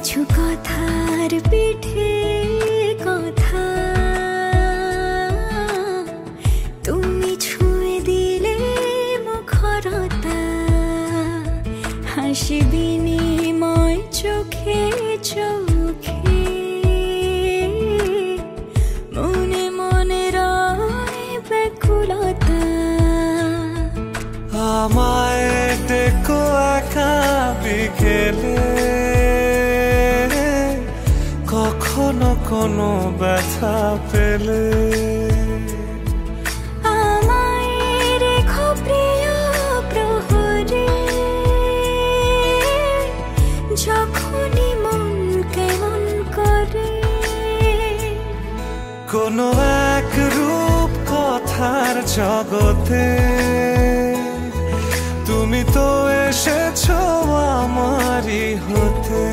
কিছু কথার পিঠে কথা তুমি ছুঁয়ে দিলে মুখরতা, হাসি বিনিময় চোখে চোখে, মনে মনে রয় ব্যাকুলতা। আমায় ডেকো একা বিকেলে, কখনো কোনো ব্যথা পেলে আমায় রেখো প্রিয় প্রহরে, যখনই মন কেমন করে। কোনো এক রূপ কথার জগতে তুমি তো এসেছো আমারই হতে।